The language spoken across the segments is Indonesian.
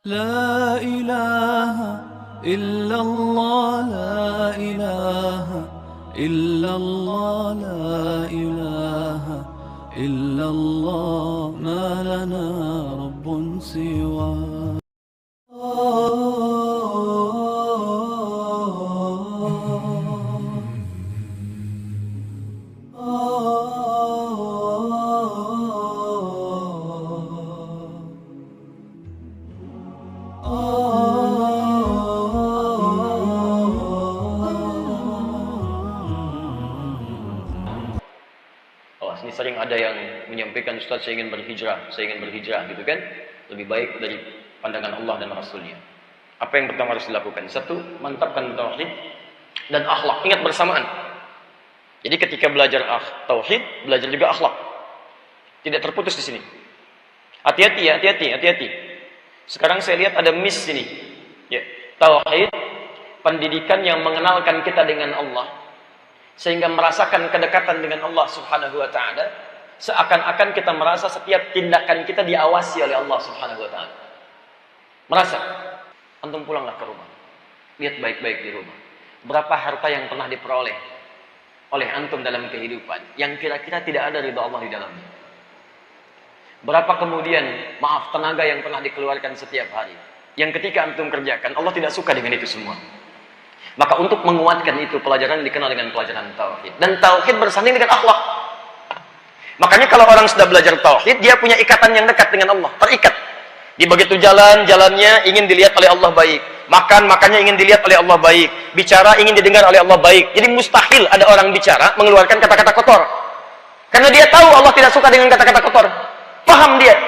لا إله إلا الله لا إله إلا الله لا إله إلا الله ما لنا رب سواه. Ini sering ada yang menyampaikan, Ustaz, saya ingin berhijrah gitu kan, lebih baik dari pandangan Allah dan Rasulnya. Apa yang pertama harus dilakukan? Satu, mantapkan tauhid dan akhlak. Ingat bersamaan. Jadi ketika belajar tauhid, belajar juga akhlak. Tidak terputus di sini. Hati-hati ya, hati-hati. Sekarang saya lihat ada miss sini. Ya, tauhid, pendidikan yang mengenalkan kita dengan Allah, sehingga merasakan kedekatan dengan Allah Subhanahu wa taala, seakan-akan kita merasa setiap tindakan kita diawasi oleh Allah Subhanahu wa taala. Merasa. Antum pulanglah ke rumah. Lihat baik-baik di rumah. Berapa harta yang pernah diperoleh oleh antum dalam kehidupan yang kira-kira tidak ada ridha Allah di dalamnya. Berapa kemudian, tenaga yang pernah dikeluarkan setiap hari, yang ketika antum kerjakan Allah tidak suka dengan itu semua. Maka untuk menguatkan itu, pelajaran dikenal dengan pelajaran tauhid. Dan tauhid bersanding dengan akhlak. Makanya kalau orang sudah belajar tauhid, dia punya ikatan yang dekat dengan Allah, terikat. Di begitu jalannya ingin dilihat oleh Allah baik, makannya ingin dilihat oleh Allah baik, bicara ingin didengar oleh Allah baik. Jadi mustahil ada orang bicara mengeluarkan kata-kata kotor, karena dia tahu Allah tidak suka dengan kata-kata kotor. Paham dia.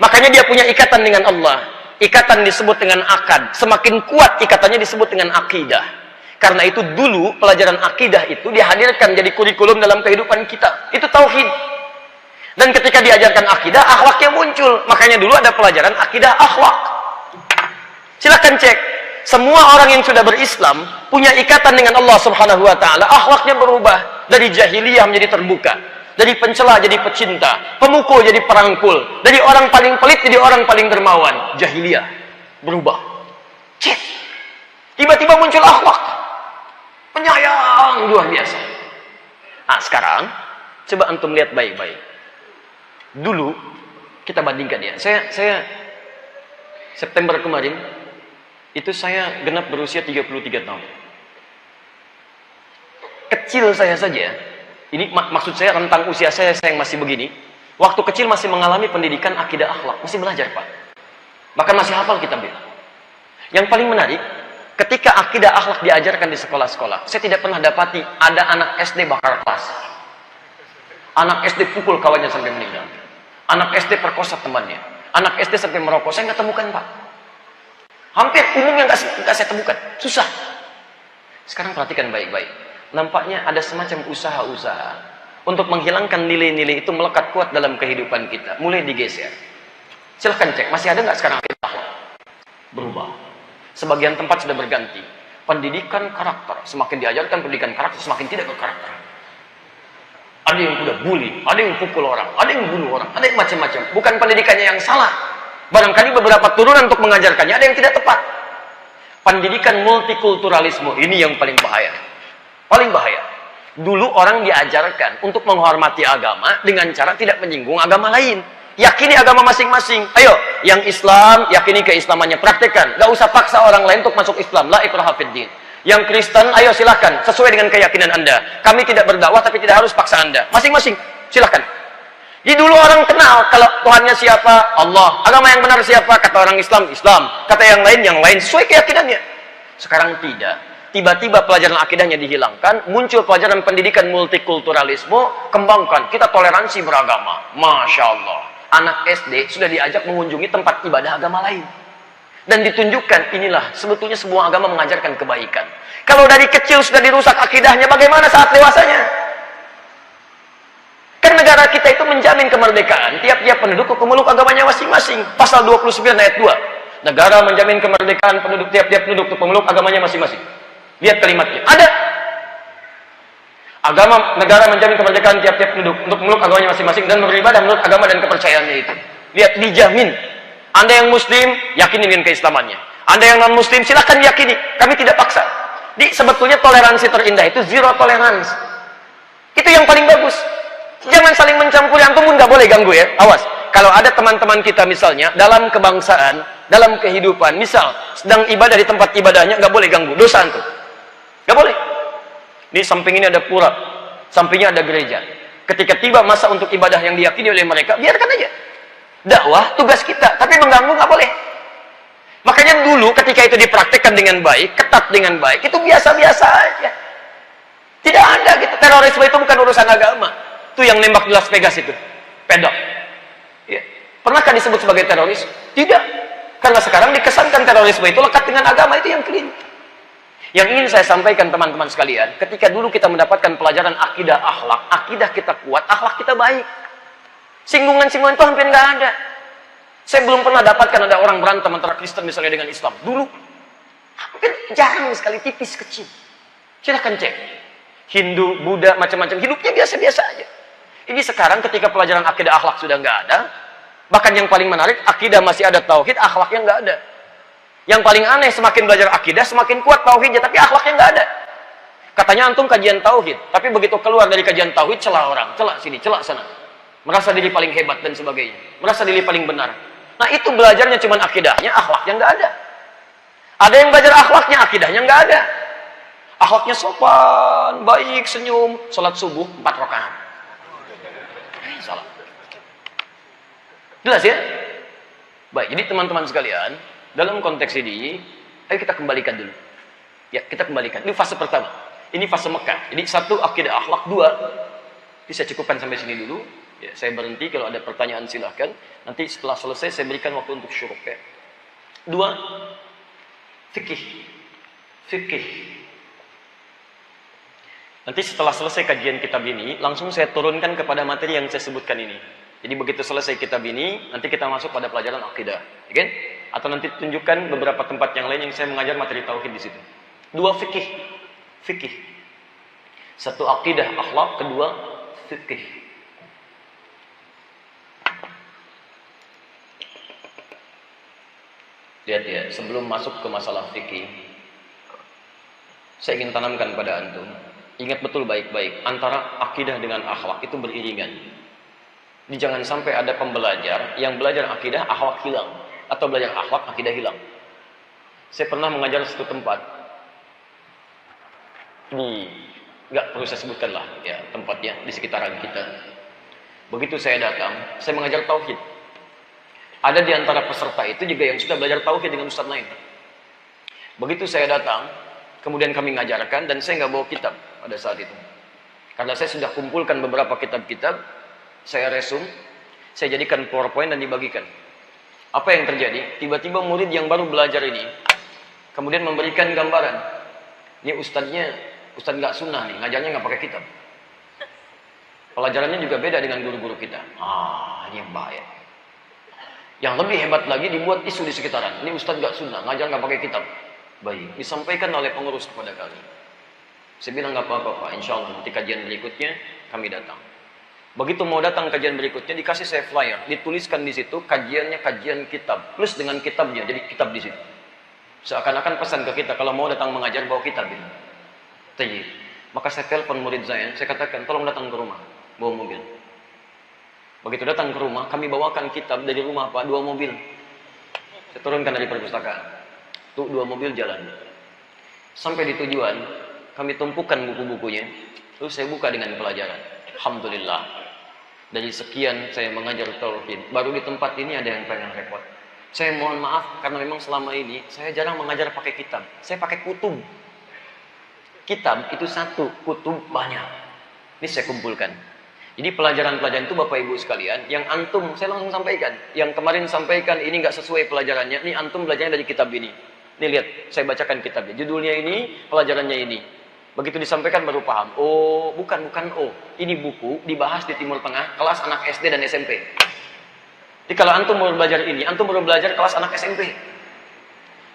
Makanya dia punya ikatan dengan Allah. Ikatan disebut dengan akad. Semakin kuat ikatannya disebut dengan akidah. Karena itu dulu pelajaran akidah itu dihadirkan jadi kurikulum dalam kehidupan kita. Itu tauhid. Dan ketika diajarkan akidah, akhlaknya muncul. Makanya dulu ada pelajaran akidah akhlak. Silakan cek. Semua orang yang sudah berislam punya ikatan dengan Allah Subhanahu wa taala, akhlaknya berubah dari jahiliyah menjadi terbuka. Dari pencela jadi pecinta, pemukul jadi perangkul, dari orang paling pelit jadi orang paling dermawan. Jahiliyah berubah. Cek. Tiba-tiba muncul akhlak. Penyayang luar biasa. Nah, sekarang coba antum lihat baik-baik. Dulu kita bandingkan ya. Saya September kemarin itu saya genap berusia 33 tahun. Kecil saya saja. Ini maksud saya rentang usia saya yang masih begini. Waktu kecil masih mengalami pendidikan akidah akhlak, masih belajar, Pak. Bahkan masih hafal kitabnya. Yang paling menarik, ketika akidah akhlak diajarkan di sekolah-sekolah, saya tidak pernah dapati ada anak SD bakar kelas. Anak SD pukul kawannya sampai meninggal. Anak SD perkosa temannya. Anak SD sampai merokok. Saya nggak temukan, Pak. Hampir umumnya nggak saya temukan. Susah. Sekarang perhatikan baik-baik. Nampaknya ada semacam usaha-usaha untuk menghilangkan nilai-nilai itu melekat kuat dalam kehidupan kita. Mulai digeser. Silahkan cek, masih ada nggak sekarang akhlak? Berubah. Sebagian tempat sudah berganti. Pendidikan karakter. Semakin diajarkan pendidikan karakter, semakin tidak berkarakter. Ada yang udah bully, ada yang pukul orang, ada yang bunuh orang, ada yang macam-macam. Bukan pendidikannya yang salah. Barangkali beberapa turunan untuk mengajarkannya ada yang tidak tepat. Pendidikan multikulturalisme ini yang paling bahaya. Paling bahaya. Dulu orang diajarkan untuk menghormati agama dengan cara tidak menyinggung agama lain. Yakini agama masing-masing. Ayo, yang Islam, yakini keislamannya, praktekkan. Gak usah paksa orang lain untuk masuk Islam. La ikraha fid din. Yang Kristen, ayo silahkan, sesuai dengan keyakinan Anda. Kami tidak berdakwah, tapi tidak harus paksa Anda. Masing-masing, silahkan. Jadi dulu orang kenal, kalau Tuhannya siapa? Allah. Agama yang benar siapa? Kata orang Islam, Islam. Kata yang lain, sesuai keyakinannya. Sekarang tidak. Tiba-tiba pelajaran akidahnya dihilangkan, muncul pelajaran pendidikan multikulturalisme, kembangkan, kita toleransi beragama. Masya Allah. Anak SD sudah diajak mengunjungi tempat ibadah agama lain. Dan ditunjukkan, inilah sebetulnya semua agama mengajarkan kebaikan. Kalau dari kecil sudah dirusak akidahnya, bagaimana saat dewasanya? Kan negara kita itu menjamin kemerdekaan. Tiap-tiap penduduk memeluk agamanya masing-masing. Pasal 29 ayat 2. Negara menjamin kemerdekaan penduduk, tiap-tiap penduduk untuk memeluk agamanya masing-masing. Lihat kalimatnya. Ada. Negara menjamin kemerdekaan tiap-tiap penduduk untuk memeluk agamanya masing-masing dan beribadah menurut agama dan kepercayaannya itu. Lihat, dijamin. Anda yang muslim, yakini dengan keislamannya. Anda yang non-muslim, silahkan yakini. Kami tidak paksa. Sebetulnya toleransi terindah itu zero tolerance. Itu yang paling bagus. Jangan saling mencampuri, antum pun nggak boleh ganggu ya. Awas. Kalau ada teman-teman kita misalnya, dalam kebangsaan, dalam kehidupan, misal, sedang ibadah di tempat ibadahnya, nggak boleh ganggu. Dosa antum. Nggak boleh. Di samping ini ada pura, sampingnya ada gereja. Ketika tiba masa untuk ibadah yang diyakini oleh mereka, biarkan aja. Dakwah, tugas kita. Tapi mengganggu nggak boleh. Makanya dulu ketika itu dipraktekkan dengan baik, ketat dengan baik, itu biasa-biasa aja. Tidak ada gitu. Terorisme itu bukan urusan agama. Itu yang nembak di Las Vegas itu. Pedok. Ya. Pernahkah disebut sebagai teroris? Tidak. Karena sekarang dikesankan terorisme itu lekat dengan agama, itu yang keliru. Yang ingin saya sampaikan teman-teman sekalian, ketika dulu kita mendapatkan pelajaran akidah akhlak, akidah kita kuat, akhlak kita baik. Singgungan-singgungan itu hampir nggak ada. Saya belum pernah dapatkan ada orang berantem antara Kristen misalnya dengan Islam. Dulu hampir jarang sekali, tipis kecil. Silahkan cek. Hindu, Buddha, macam-macam hidupnya biasa-biasa aja. Ini sekarang ketika pelajaran akidah akhlak sudah nggak ada, bahkan yang paling menarik, akidah masih ada, tauhid, akhlaknya nggak ada. Yang paling aneh, semakin belajar akidah, semakin kuat tauhidnya, tapi akhlaknya nggak ada. Katanya antum kajian tauhid, tapi begitu keluar dari kajian tauhid, celah orang, celah sini, celah sana. Merasa diri paling hebat dan sebagainya. Merasa diri paling benar. Nah itu belajarnya cuma akidahnya, akhlaknya nggak ada. Ada yang belajar akhlaknya, akidahnya nggak ada. Akhlaknya sopan, baik, senyum, sholat subuh 4 rakaat. Salah. Jelas ya? Baik, jadi teman-teman sekalian, dalam konteks ini, ayo kita kembalikan dulu. Ya, kita kembalikan. Ini fase pertama. Ini fase Mekah. Jadi 1, akidah akhlak. 2, ini saya cukupkan sampai sini dulu. Ya, saya berhenti, kalau ada pertanyaan silahkan. Nanti setelah selesai, saya berikan waktu untuk syuruk. Ya. 2, fikih. Fikih. Nanti setelah selesai kajian kitab ini, langsung saya turunkan kepada materi yang saya sebutkan ini. Jadi begitu selesai kitab ini, nanti kita masuk pada pelajaran akidah. Ya kan? Atau nanti tunjukkan beberapa tempat yang lain yang saya mengajar materi tauhid di situ. 2, fikih. Fikih. 1, akidah akhlak, 2, fikih. Lihat ya, sebelum masuk ke masalah fikih, saya ingin tanamkan pada antum, ingat betul baik-baik, antara akidah dengan akhlak itu beriringan. Jadi jangan sampai ada pembelajar yang belajar akidah, akhlak hilang. Atau belajar akhlak, akidah hilang. Saya pernah mengajar satu tempat. Nggak perlu saya sebutkan lah, ya, tempatnya di sekitaran kita. Begitu saya datang, saya mengajar tauhid. Ada di antara peserta itu juga yang sudah belajar tauhid dengan ustaz lain. Begitu saya datang, kemudian kami mengajarkan, dan saya nggak bawa kitab pada saat itu. Karena saya sudah kumpulkan beberapa kitab-kitab, saya resum, saya jadikan PowerPoint dan dibagikan. Apa yang terjadi? Tiba-tiba murid yang baru belajar ini, kemudian memberikan gambaran. Ini ustadznya, ustadz nggak sunnah nih, ngajarnya nggak pakai kitab. Pelajarannya juga beda dengan guru-guru kita. Ini yang bahaya. Yang lebih hebat lagi, dibuat isu di sekitaran. Ini ustadz nggak sunnah, ngajar nggak pakai kitab. Baik, disampaikan oleh pengurus kepada kami. Saya bilang nggak apa-apa, insya Allah nanti kajian berikutnya kami datang. Begitu mau datang kajian berikutnya, dikasih saya flyer, dituliskan di situ kajiannya kajian kitab, plus dengan kitabnya, jadi kitab di situ. Seakan-akan pesan ke kita, kalau mau datang mengajar bawa kitab ini. Tayyib. Maka saya telepon murid saya katakan tolong datang ke rumah, bawa mobil. Begitu datang ke rumah, kami bawakan kitab dari rumah Pak, 2 mobil. Saya turunkan dari perpustakaan. Tuh 2 mobil jalan. Sampai di tujuan, kami tumpukan buku-bukunya. Terus saya buka dengan pelajaran. Alhamdulillah. Dari sekian saya mengajar tauhid, baru di tempat ini ada yang pengen repot. Saya mohon maaf karena memang selama ini saya jarang mengajar pakai kitab. Saya pakai kutub. Kitab itu 1, kutub banyak. Ini saya kumpulkan. Jadi pelajaran-pelajaran itu Bapak Ibu sekalian, yang antum saya langsung sampaikan. Yang kemarin sampaikan ini nggak sesuai pelajarannya. Ini antum belajarnya dari kitab ini. Nih lihat, saya bacakan kitabnya. Judulnya ini, pelajarannya ini. Begitu disampaikan baru paham. Oh, bukan oh. Ini buku dibahas di Timur Tengah, kelas anak SD dan SMP. Jadi kalau antum baru belajar ini, antum baru belajar kelas anak SMP.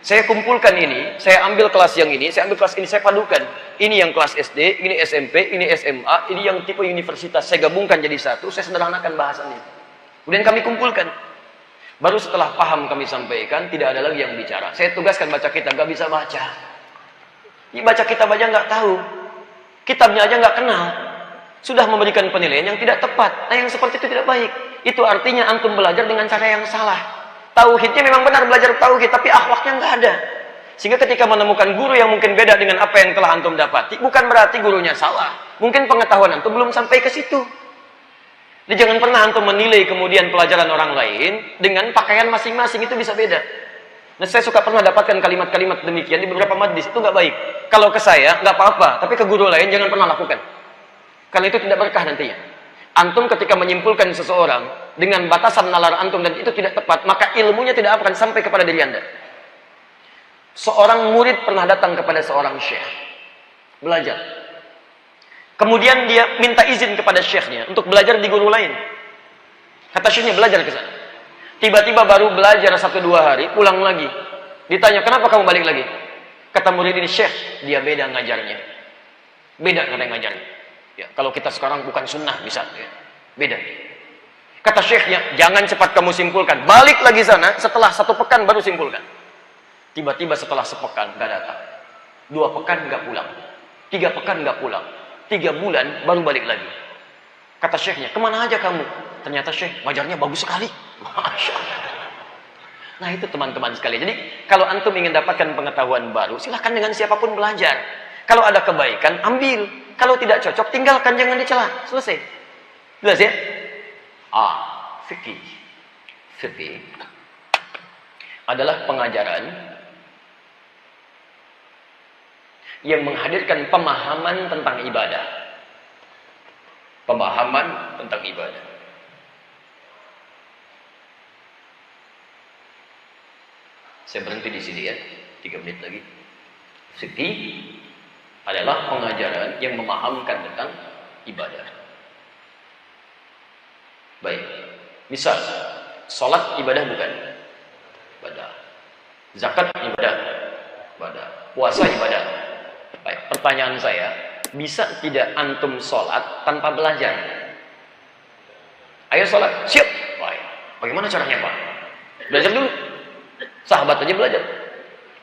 Saya kumpulkan ini, saya ambil kelas yang ini, saya ambil kelas ini, saya padukan. Ini yang kelas SD, ini SMP, ini SMA, ini yang tipe universitas. Saya gabungkan jadi satu, saya sederhanakan bahasannya. Kemudian kami kumpulkan. Baru setelah paham kami sampaikan, tidak ada lagi yang bicara. Saya tugaskan baca kitab, gak bisa baca. Baca kitab aja nggak tahu. Kitabnya aja nggak kenal. Sudah memberikan penilaian yang tidak tepat. Nah, yang seperti itu tidak baik. Itu artinya antum belajar dengan cara yang salah. Tauhidnya memang benar belajar tauhid, tapi akhlaknya nggak ada. Sehingga ketika menemukan guru yang mungkin beda dengan apa yang telah antum dapati, bukan berarti gurunya salah. Mungkin pengetahuan antum belum sampai ke situ. Jadi jangan pernah antum menilai kemudian pelajaran orang lain dengan pakaian masing-masing, itu bisa beda. Nah, saya suka pernah dapatkan kalimat-kalimat demikian di beberapa majlis, itu nggak baik. Kalau ke saya nggak apa-apa, tapi ke guru lain jangan pernah lakukan. Karena itu tidak berkah nantinya. Antum ketika menyimpulkan seseorang dengan batasan nalar antum dan itu tidak tepat, maka ilmunya tidak akan sampai kepada diri anda. Seorang murid pernah datang kepada seorang syekh belajar. Kemudian dia minta izin kepada syekhnya untuk belajar di guru lain. Kata syekhnya, belajar ke sana. Tiba-tiba baru belajar 1-2 hari, pulang lagi. Ditanya, kenapa kamu balik lagi? Kata murid ini, syekh, dia beda ngajarnya. Beda cara ngajarnya. Ya, kalau kita sekarang bukan sunnah bisa. Ya. Beda. Kata syekhnya, jangan cepat kamu simpulkan. Balik lagi sana, setelah 1 pekan baru simpulkan. Tiba-tiba setelah sepekan, gak datang. 2 pekan gak pulang. 3 pekan gak pulang. 3 bulan baru balik lagi. Kata syekhnya, kemana aja kamu? Ternyata syekh, ngajarnya bagus sekali. Masya Allah. Nah itu teman-teman sekalian. Jadi kalau antum ingin dapatkan pengetahuan baru, silahkan dengan siapapun belajar. Kalau ada kebaikan, ambil. Kalau tidak cocok, tinggalkan, jangan dicela. Selesai. Jelas ya? Fikih. Fikih adalah pengajaran yang menghadirkan pemahaman tentang ibadah. Pemahaman tentang ibadah. Saya berhenti di sini ya, 3 menit lagi. Fikih adalah pengajaran yang memahamkan tentang ibadah. Baik. Misal, sholat ibadah bukan? Ibadah. Zakat ibadah. Ibadah. Puasa ibadah. Baik, pertanyaan saya, bisa tidak antum sholat tanpa belajar? Ayo sholat, siap. Baik. Bagaimana caranya Pak? Belajar dulu. Sahabat aja belajar.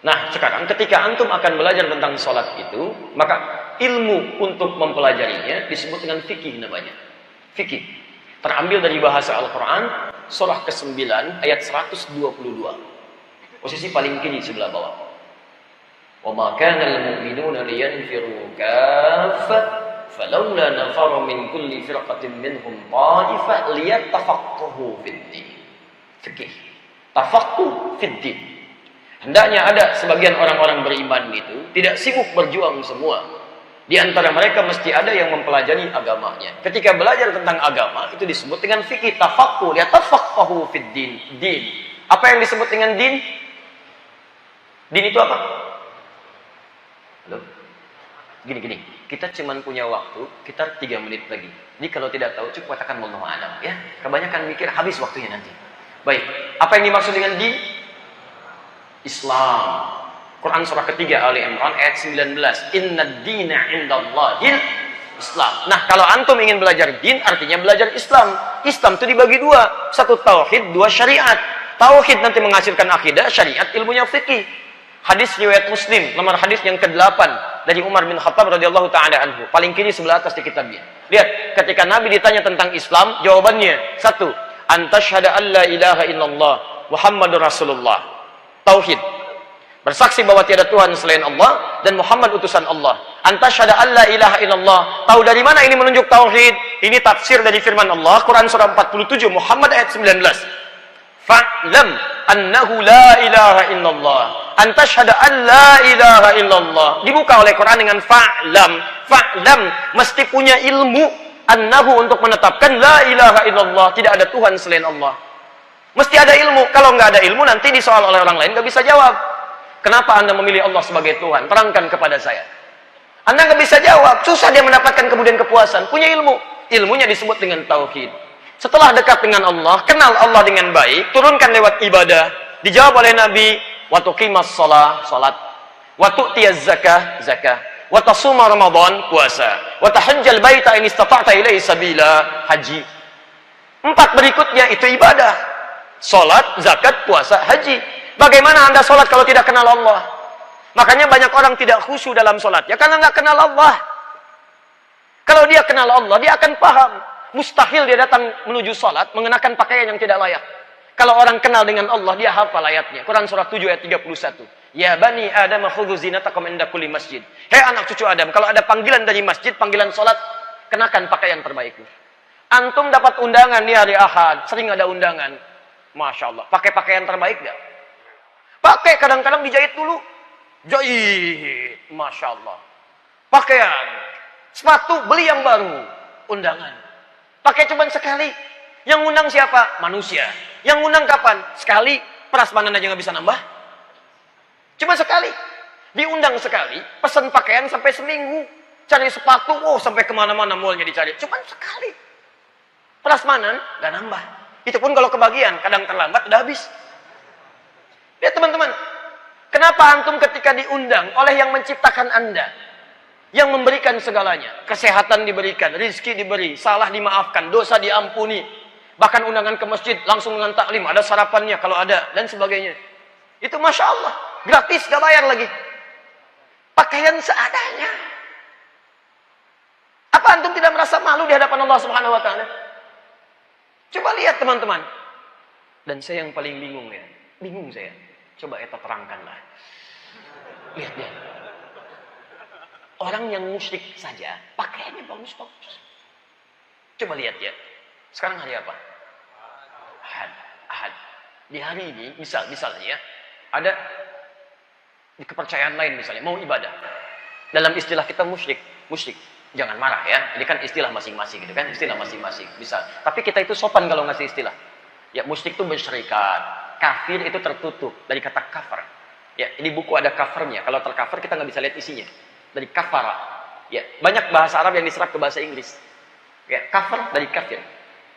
Nah, sekarang ketika antum akan belajar tentang sholat itu, maka ilmu untuk mempelajarinya disebut dengan fikih namanya. Fikih. Terambil dari bahasa Al-Quran, surah ke-9, ayat 122. Posisi paling kiri sebelah bawah. وَمَا كَانَ الْمُؤْمِنُونَ لِيَنْفِرُوا كَافَّةً فَلَوْلَا نَفَرَ مِنْ كُلِّ فِرْقَةٍ مِّنْهُمْ طَائِفَةٌ لِيَتَّفَقَّهُوا فِي الدِّينِ. Fikih. Tafaqquh fi din. Hendaknya ada sebagian orang-orang beriman itu tidak sibuk berjuang semua. Di antara mereka mesti ada yang mempelajari agamanya. Ketika belajar tentang agama itu disebut dengan fikih. Tafaqquh, liyatafaqahu fid din. Din. Apa yang disebut dengan din? Din itu apa? Halo? Gini. Kita cuma punya waktu sekitar 3 menit lagi. Jadi kalau tidak tahu cukup katakan wallahu a'lam ya. Kebanyakan mikir habis waktunya nanti. Baik. Apa yang dimaksud dengan din? Islam. Quran surah ketiga Ali Imran ayat 19. Inna dina indallahil Islam. Nah, kalau antum ingin belajar din, artinya belajar Islam. Islam itu dibagi 2. 1 tauhid, 2 syariat. Tauhid nanti menghasilkan akidah, syariat ilmunya fikih. Hadis riwayat Muslim, nomor hadis yang ke-8 dari Umar bin Khattab radhiyallahu taala anhu. Paling kiri sebelah atas di kitabnya. Lihat, ketika Nabi ditanya tentang Islam, jawabannya 1, antasyhada an la ilaha illallah Muhammadur Rasulullah. Tauhid. Bersaksi bahwa tiada Tuhan selain Allah dan Muhammad utusan Allah. Antasyhada an la ilaha illallah. Tahu dari mana ini menunjuk tauhid? Ini tafsir dari firman Allah, Quran surah 47 Muhammad ayat 19. Fa'lam annahu la ilaha illallah. Antasyhada an la ilaha illallah. Dibuka oleh Quran dengan fa'lam. Fa'lam mesti punya ilmu annahu untuk menetapkan la ilaha illallah, tidak ada Tuhan selain Allah. Mesti ada ilmu. Kalau nggak ada ilmu nanti disoal oleh orang lain nggak bisa jawab. Kenapa Anda memilih Allah sebagai Tuhan? Terangkan kepada saya. Anda nggak bisa jawab. Susah dia mendapatkan kemudian kepuasan. Punya ilmu. Ilmunya disebut dengan tauhid. Setelah dekat dengan Allah, kenal Allah dengan baik, turunkan lewat ibadah. Dijawab oleh Nabi, wa tuqimas shalah, salat. Wa tu'tiyaz zakah, zakah. Wa tasuma Ramadan, puasa. Wa tahajjal baita in istata'ta ilaihi sabila, haji. 4 berikutnya itu ibadah. Salat, zakat, puasa, haji. Bagaimana Anda salat kalau tidak kenal Allah? Makanya banyak orang tidak khusyuk dalam salat, ya karena nggak kenal Allah. Kalau dia kenal Allah, dia akan paham. Mustahil dia datang menuju salat mengenakan pakaian yang tidak layak. Kalau orang kenal dengan Allah, dia hafal ayatnya. Quran surah 7 ayat 31. Ya bani Adam khudzu zinatakum inda kulli masjid. Hei anak cucu Adam, kalau ada panggilan dari masjid, panggilan salat, kenakan pakaian terbaikmu. Antum dapat undangan di hari Ahad, sering ada undangan. Masya Allah, pakai pakaian terbaik gak? Pakai, kadang-kadang dijahit dulu. Jahit, Masya Allah. Pakaian, sepatu, beli yang baru. Undangan. Pakai cuma sekali. Yang undang siapa? Manusia. Yang undang kapan? Sekali. Prasmanan aja nggak bisa nambah. Cuma sekali. Diundang sekali, pesan pakaian sampai seminggu. Cari sepatu, oh sampai kemana-mana mallnya dicari. Cuma sekali. Prasmanan, nggak nambah. Itu pun kalau kebagian, kadang terlambat, udah habis. Lihat teman-teman. Kenapa antum ketika diundang oleh yang menciptakan Anda, yang memberikan segalanya, kesehatan diberikan, rizki diberi, salah dimaafkan, dosa diampuni, bahkan undangan ke masjid langsung dengan taklim, ada sarapannya kalau ada, dan sebagainya. Itu Masya Allah, gratis, gak bayar lagi. Pakaian seadanya. Apa antum tidak merasa malu di hadapan Allah Subhanahu Wa Taala? Coba lihat teman-teman. Dan saya yang paling bingung ya, bingung saya. Coba eta terangkanlah. Lihat dia. Orang yang musyrik saja pakaiannya bagus-bagus. Coba lihat ya. Sekarang hari apa? Ahad. Di hari ini misalnya ya, ada di kepercayaan lain misalnya mau ibadah. Dalam istilah kita musyrik. Jangan marah ya. Ini kan istilah masing-masing gitu kan, istilah masing-masing. Bisa. Tapi kita itu sopan kalau ngasih istilah. Ya musyrik itu bersyirikat. Kafir itu tertutup dari kata kafar. Ya, ini buku ada covernya. Kalau tercover kita nggak bisa lihat isinya. Dari kafara. Ya, banyak bahasa Arab yang diserap ke bahasa Inggris. Ya, kafar dari kafir.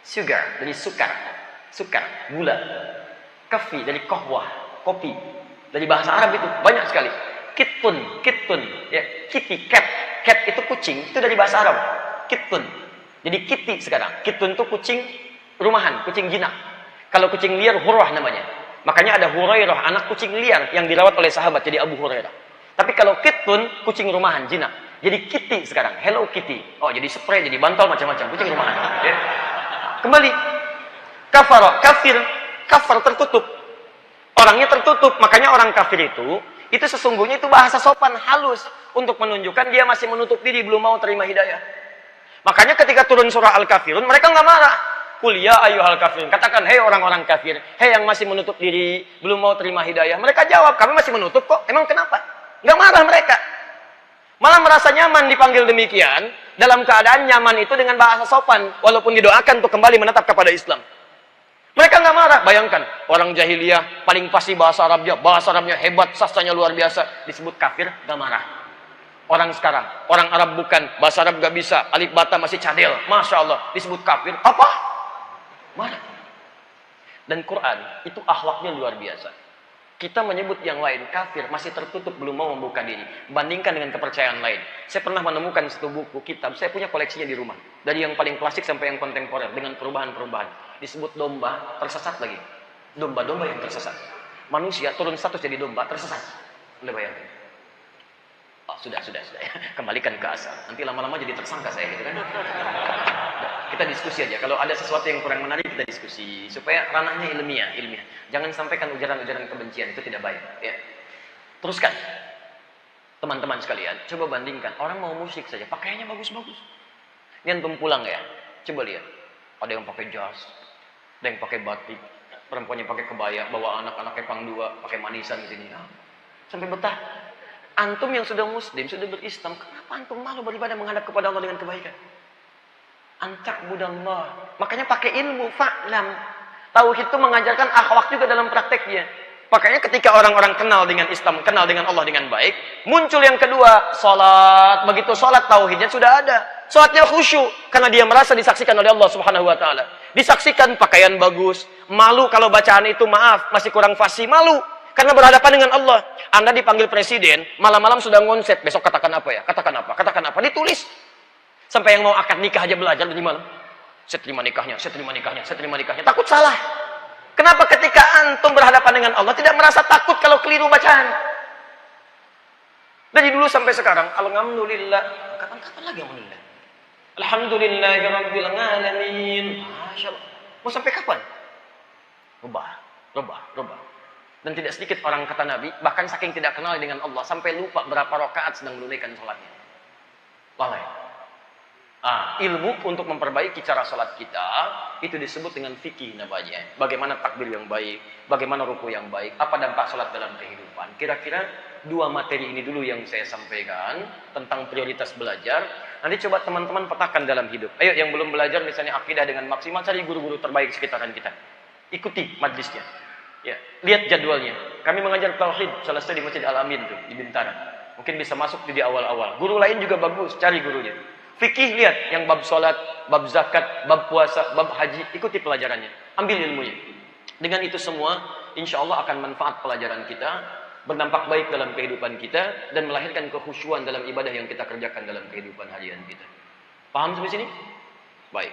Sugar dari sukar, gula. Kafi dari kohwah, kopi. Dari bahasa Arab itu banyak sekali. Kitun, ya, kitty, cat itu kucing, itu dari bahasa Arab. Kitun. Jadi kitty sekarang. Kitun itu kucing rumahan, kucing jinak. Kalau kucing liar hurrah namanya. Makanya ada Hurairah, anak kucing liar yang dirawat oleh sahabat jadi Abu Hurairah. Tapi kalau kitun, kucing rumahan, jinak. Jadi kitty sekarang, Hello Kitty. Oh, jadi spray, jadi bantal macam-macam, kucing rumahan. Ya. Kembali. Kafar tertutup. Orangnya tertutup, makanya orang kafir itu sesungguhnya itu bahasa sopan, halus. Untuk menunjukkan dia masih menutup diri, belum mau terima hidayah. Makanya ketika turun surah Al-Kafirun, mereka nggak marah. Qul ya ayyuhal kafirun. Katakan, hei orang-orang kafir. Hei yang masih menutup diri, belum mau terima hidayah. Mereka jawab, kami masih menutup kok. Emang kenapa? Nggak marah mereka. Malah merasa nyaman dipanggil demikian. Dalam keadaan nyaman itu dengan bahasa sopan. Walaupun didoakan untuk kembali menetap kepada Islam. Mereka nggak marah. Bayangkan, orang jahiliyah paling pasti bahasa Arabnya. Bahasa Arabnya hebat, sastranya luar biasa. Disebut kafir, nggak marah. Orang sekarang, orang Arab bukan. Bahasa Arab nggak bisa. Alif bata masih cadel. Masya Allah. Disebut kafir. Apa? Marah. Dan Quran itu akhlaknya luar biasa. Kita menyebut yang lain kafir, masih tertutup, belum mau membuka diri. Bandingkan dengan kepercayaan lain. Saya pernah menemukan satu buku kitab, saya punya koleksinya di rumah. Dari yang paling klasik sampai yang kontemporer, dengan perubahan-perubahan. Disebut domba, tersesat lagi. Domba-domba yang tersesat. Manusia turun status jadi domba, tersesat. Anda bayangkan. Oh, sudah. Kembalikan ke asal. Nanti lama-lama jadi tersangka saya gitu kan. Kita diskusi aja. Kalau ada sesuatu yang kurang menarik, kita diskusi. Supaya ranahnya ilmiah. Jangan sampaikan ujaran-ujaran kebencian. Itu tidak baik. Ya. Teruskan. Teman-teman sekalian. Coba bandingkan. Orang mau musik saja. Pakaiannya bagus-bagus. Ini antum pulang ya. Coba lihat. Ada yang pakai jas. Ada yang pakai batik. Perempuannya pakai kebaya. Bawa anak-anaknya pang dua. Pakai manisan di sini. Sampai betah. Antum yang sudah muslim, sudah berislam. Kenapa antum malu beribadah menghadap kepada Allah dengan kebaikan? Ancak budallah. Makanya pakai ilmu, fa'lam. Tauhid itu mengajarkan akhlak juga dalam prakteknya. Makanya ketika orang-orang kenal dengan Islam, kenal dengan Allah dengan baik, muncul yang kedua, salat. Begitu salat tauhidnya sudah ada. Salatnya khusyuk karena dia merasa disaksikan oleh Allah Subhanahu wa taala. Disaksikan pakaian bagus, malu kalau bacaan itu maaf, masih kurang fasih, malu karena berhadapan dengan Allah. Anda dipanggil presiden, malam-malam sudah ngonsep, besok katakan apa ya? Katakan apa? Ditulis. Sampai yang mau akad nikah aja belajar dari malam. Saya terima nikahnya. Takut salah. Kenapa ketika antum berhadapan dengan Allah tidak merasa takut kalau keliru bacaan? Dari dulu sampai sekarang, alhamdulillah. Kapan lagi alhamdulillah? Alhamdulillahirabbil alamin. Masyaallah. Mau sampai kapan? Rubah. Dan tidak sedikit orang kata Nabi, bahkan saking tidak kenal dengan Allah sampai lupa berapa rakaat sedang menunaikan salatnya. Lalai. Ilmu untuk memperbaiki cara salat kita itu disebut dengan fikih namanya. Bagaimana takbir yang baik, bagaimana ruku yang baik, apa dampak salat dalam kehidupan. Kira-kira 2 materi ini dulu yang saya sampaikan tentang prioritas belajar. Nanti coba teman-teman petakan dalam hidup. Ayo yang belum belajar misalnya akidah dengan maksimal, cari guru-guru terbaik sekitaran kita. Ikuti majlisnya. Ya, lihat jadwalnya. Kami mengajar tauhid selesai di Masjid Al-Amin tuh di Bintara. Mungkin bisa masuk di awal-awal. Guru lain juga bagus, cari gurunya. Fikih lihat yang bab salat, bab zakat, bab puasa, bab haji, ikuti pelajarannya. Ambil ilmunya. Dengan itu semua, insya Allah akan manfaat pelajaran kita, berdampak baik dalam kehidupan kita, dan melahirkan kekhusyuan dalam ibadah yang kita kerjakan dalam kehidupan harian kita. Paham sampai sini? Baik.